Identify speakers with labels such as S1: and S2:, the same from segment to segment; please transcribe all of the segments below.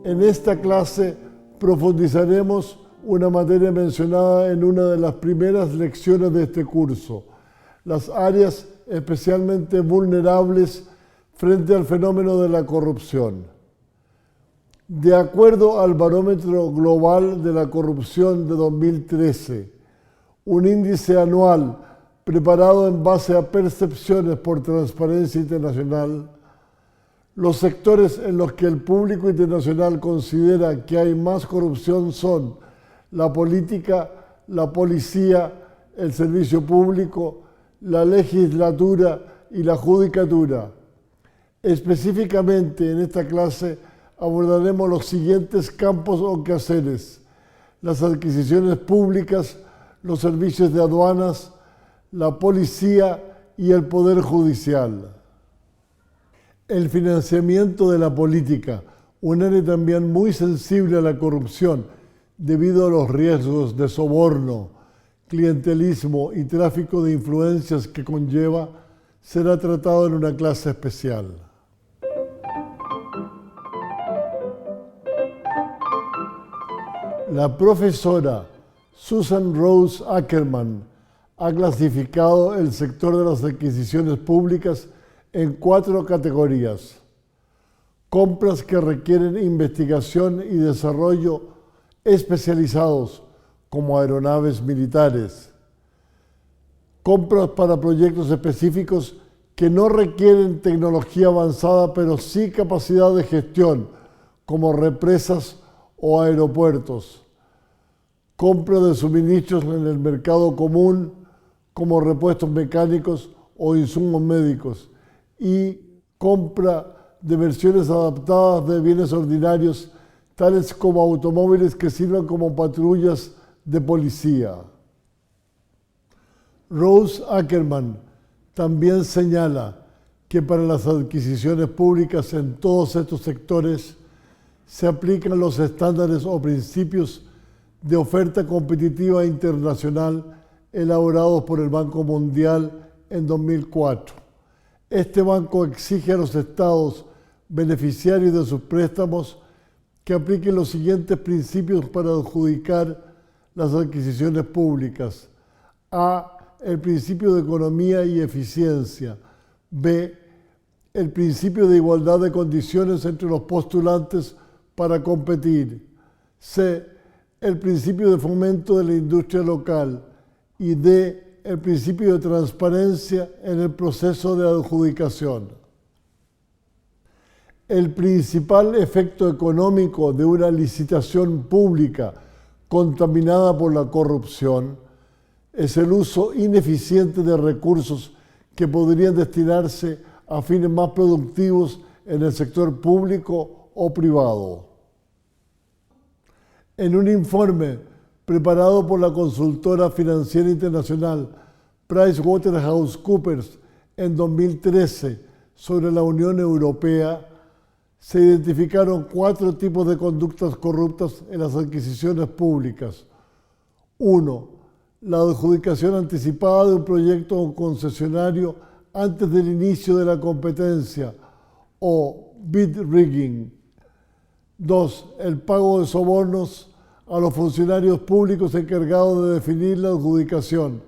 S1: En esta clase profundizaremos una materia mencionada en una de las primeras lecciones de este curso, las áreas especialmente vulnerables frente al fenómeno de la corrupción. De acuerdo al Barómetro Global de la Corrupción de 2013, un índice anual preparado en base a percepciones por Transparencia Internacional, los sectores en los que el público internacional considera que hay más corrupción son la política, la policía, el servicio público, la legislatura y la judicatura. Específicamente en esta clase abordaremos los siguientes campos o quehaceres: las adquisiciones públicas, los servicios de aduanas, la policía y el poder judicial. El financiamiento de la política, un área también muy sensible a la corrupción debido a los riesgos de soborno, clientelismo y tráfico de influencias que conlleva, será tratado en una clase especial. La profesora Susan Rose Ackerman ha clasificado el sector de las adquisiciones públicas en 4 categorías: compras que requieren investigación y desarrollo especializados, como aeronaves militares; compras para proyectos específicos que no requieren tecnología avanzada, pero sí capacidad de gestión, como represas o aeropuertos; compra de suministros en el mercado común, como repuestos mecánicos o insumos médicos; y compra de versiones adaptadas de bienes ordinarios, tales como automóviles que sirvan como patrullas de policía. Rose Ackerman también señala que para las adquisiciones públicas en todos estos sectores se aplican los estándares o principios de oferta competitiva internacional elaborados por el Banco Mundial en 2004. Este banco exige a los estados beneficiarios de sus préstamos que apliquen los siguientes principios para adjudicar las adquisiciones públicas: A, el principio de economía y eficiencia; B, el principio de igualdad de condiciones entre los postulantes para competir; C, el principio de fomento de la industria local; y D, el principio de transparencia en el proceso de adjudicación. El principal efecto económico de una licitación pública contaminada por la corrupción es el uso ineficiente de recursos que podrían destinarse a fines más productivos en el sector público o privado. En un informe preparado por la consultora financiera internacional PricewaterhouseCoopers en 2013 sobre la Unión Europea, se identificaron 4 tipos de conductas corruptas en las adquisiciones públicas. 1. La adjudicación anticipada de un proyecto o concesionario antes del inicio de la competencia, o bid rigging. 2. El pago de sobornos a los funcionarios públicos encargados de definir la adjudicación.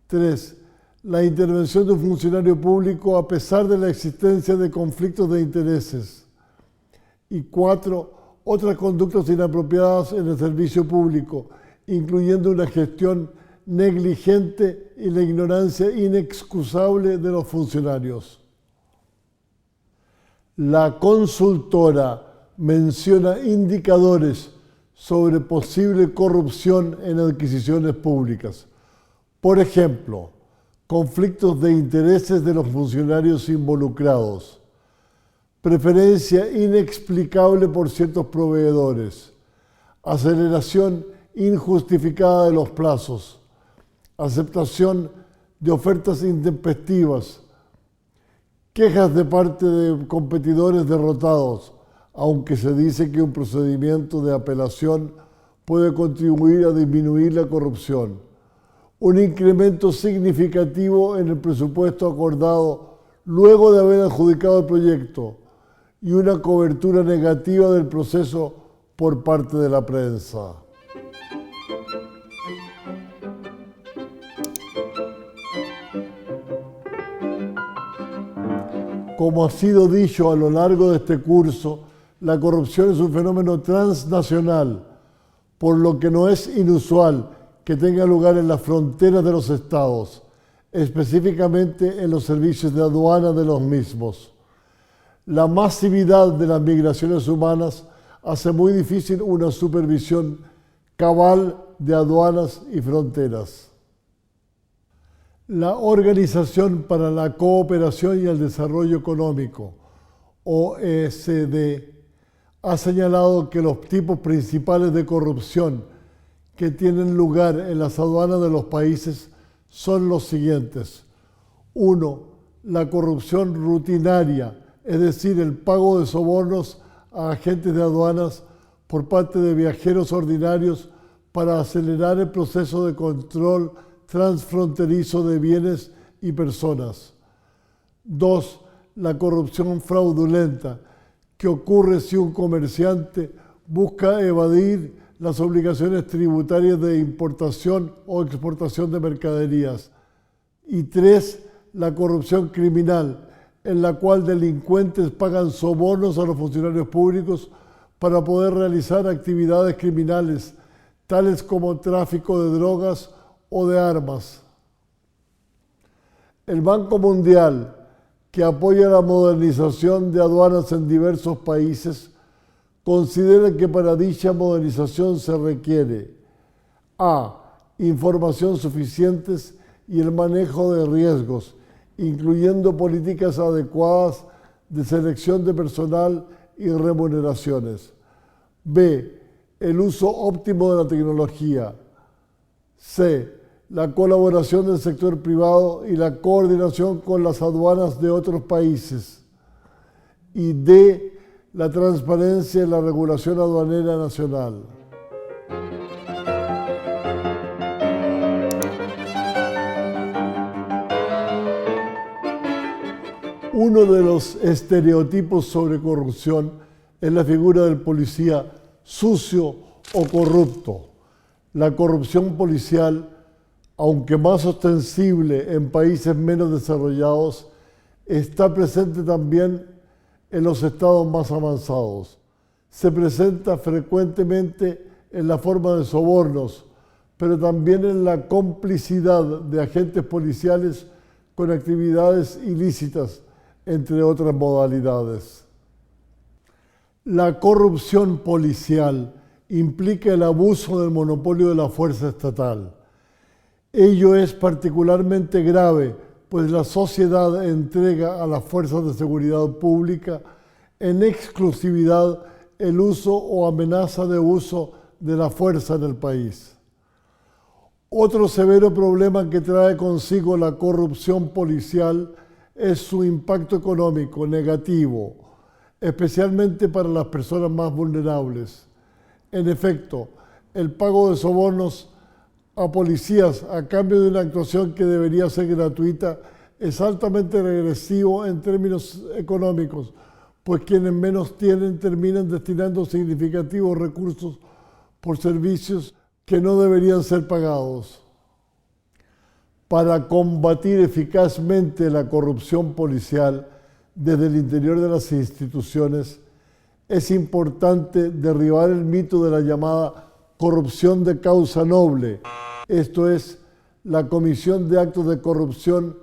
S1: 3. La intervención de un funcionario público a pesar de la existencia de conflictos de intereses. Y 4. Otras conductas inapropiadas en el servicio público, incluyendo una gestión negligente y la ignorancia inexcusable de los funcionarios. La consultora menciona indicadores sobre posible corrupción en adquisiciones públicas. Por ejemplo, conflictos de intereses de los funcionarios involucrados, preferencia inexplicable por ciertos proveedores, aceleración injustificada de los plazos, aceptación de ofertas intempestivas, quejas de parte de competidores derrotados, aunque se dice que un procedimiento de apelación puede contribuir a disminuir la corrupción, un incremento significativo en el presupuesto acordado luego de haber adjudicado el proyecto y una cobertura negativa del proceso por parte de la prensa. Como ha sido dicho a lo largo de este curso, la corrupción es un fenómeno transnacional, por lo que no es inusual que tenga lugar en las fronteras de los estados, específicamente en los servicios de aduana de los mismos. La masividad de las migraciones humanas hace muy difícil una supervisión cabal de aduanas y fronteras. La Organización para la Cooperación y el Desarrollo Económico, OECD, ha señalado que los tipos principales de corrupción que tienen lugar en las aduanas de los países son los siguientes. 1. La corrupción rutinaria, es decir, el pago de sobornos a agentes de aduanas por parte de viajeros ordinarios para acelerar el proceso de control transfronterizo de bienes y personas. 2. La corrupción fraudulenta, que ocurre si un comerciante busca evadir las obligaciones tributarias de importación o exportación de mercaderías. Y 3. La corrupción criminal, en la cual delincuentes pagan sobornos a los funcionarios públicos para poder realizar actividades criminales, tales como tráfico de drogas o de armas. El Banco Mundial, que apoya la modernización de aduanas en diversos países, considera que para dicha modernización se requiere a. Información suficientes y el manejo de riesgos, incluyendo políticas adecuadas de selección de personal y remuneraciones. B. El uso óptimo de la tecnología. C. La colaboración del sector privado y la coordinación con las aduanas de otros países. Y D. La transparencia en la regulación aduanera nacional. Uno de los estereotipos sobre corrupción es la figura del policía sucio o corrupto. La corrupción policial, aunque más ostensible en países menos desarrollados, está presente también en los estados más avanzados. Se presenta frecuentemente en la forma de sobornos, pero también en la complicidad de agentes policiales con actividades ilícitas, entre otras modalidades. La corrupción policial implica el abuso del monopolio de la fuerza estatal. Ello es particularmente grave, pues la sociedad entrega a las fuerzas de seguridad pública en exclusividad el uso o amenaza de uso de la fuerza en el país. Otro severo problema que trae consigo la corrupción policial es su impacto económico negativo, especialmente para las personas más vulnerables. En efecto, el pago de sobornos a policías a cambio de una actuación que debería ser gratuita es altamente regresivo en términos económicos, pues quienes menos tienen terminan destinando significativos recursos por servicios que no deberían ser pagados. Para combatir eficazmente la corrupción policial desde el interior de las instituciones, es importante derribar el mito de la llamada corrupción de causa noble, esto es, la comisión de actos de corrupción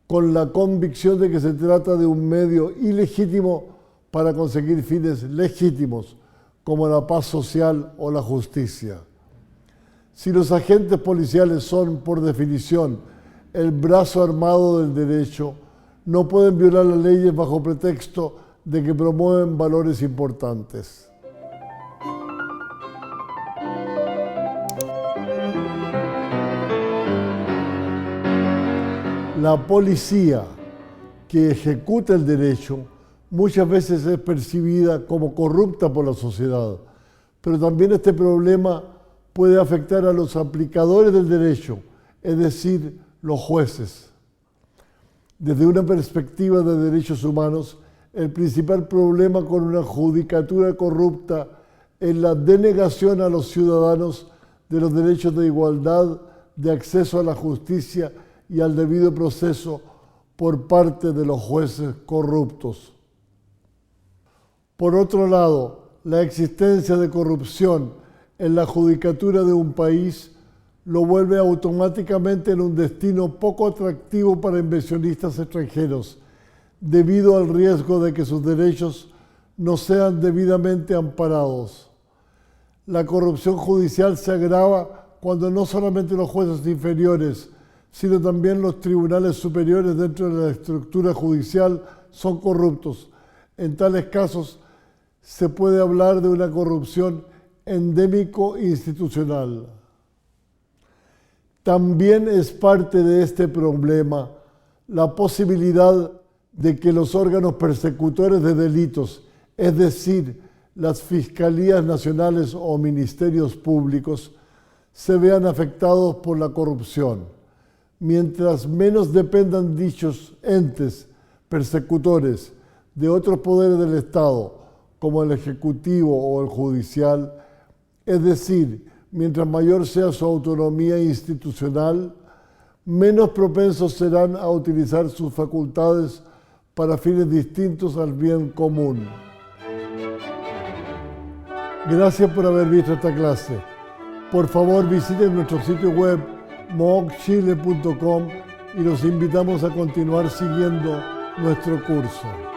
S1: con la convicción de que se trata de un medio ilegítimo para conseguir fines legítimos, como la paz social o la justicia. Si los agentes policiales son, por definición, el brazo armado del derecho, no pueden violar las leyes bajo pretexto de que promueven valores importantes. La policía que ejecuta el derecho muchas veces es percibida como corrupta por la sociedad, pero también este problema puede afectar a los aplicadores del derecho, es decir, los jueces. Desde una perspectiva de derechos humanos, el principal problema con una judicatura corrupta es la denegación a los ciudadanos de los derechos de igualdad, de acceso a la justicia y al debido proceso por parte de los jueces corruptos. Por otro lado, la existencia de corrupción en la judicatura de un país lo vuelve automáticamente en un destino poco atractivo para inversionistas extranjeros, debido al riesgo de que sus derechos no sean debidamente amparados. La corrupción judicial se agrava cuando no solamente los jueces inferiores, sino también los tribunales superiores dentro de la estructura judicial son corruptos. En tales casos se puede hablar de una corrupción endémico-institucional. También es parte de este problema la posibilidad de que los órganos persecutores de delitos, es decir, las fiscalías nacionales o ministerios públicos, se vean afectados por la corrupción. Mientras menos dependan dichos entes persecutores de otros poderes del Estado, como el ejecutivo o el judicial, es decir, mientras mayor sea su autonomía institucional, menos propensos serán a utilizar sus facultades para fines distintos al bien común. Gracias por haber visto esta clase. Por favor, visiten nuestro sitio web mooc.chile.com y los invitamos a continuar siguiendo nuestro curso.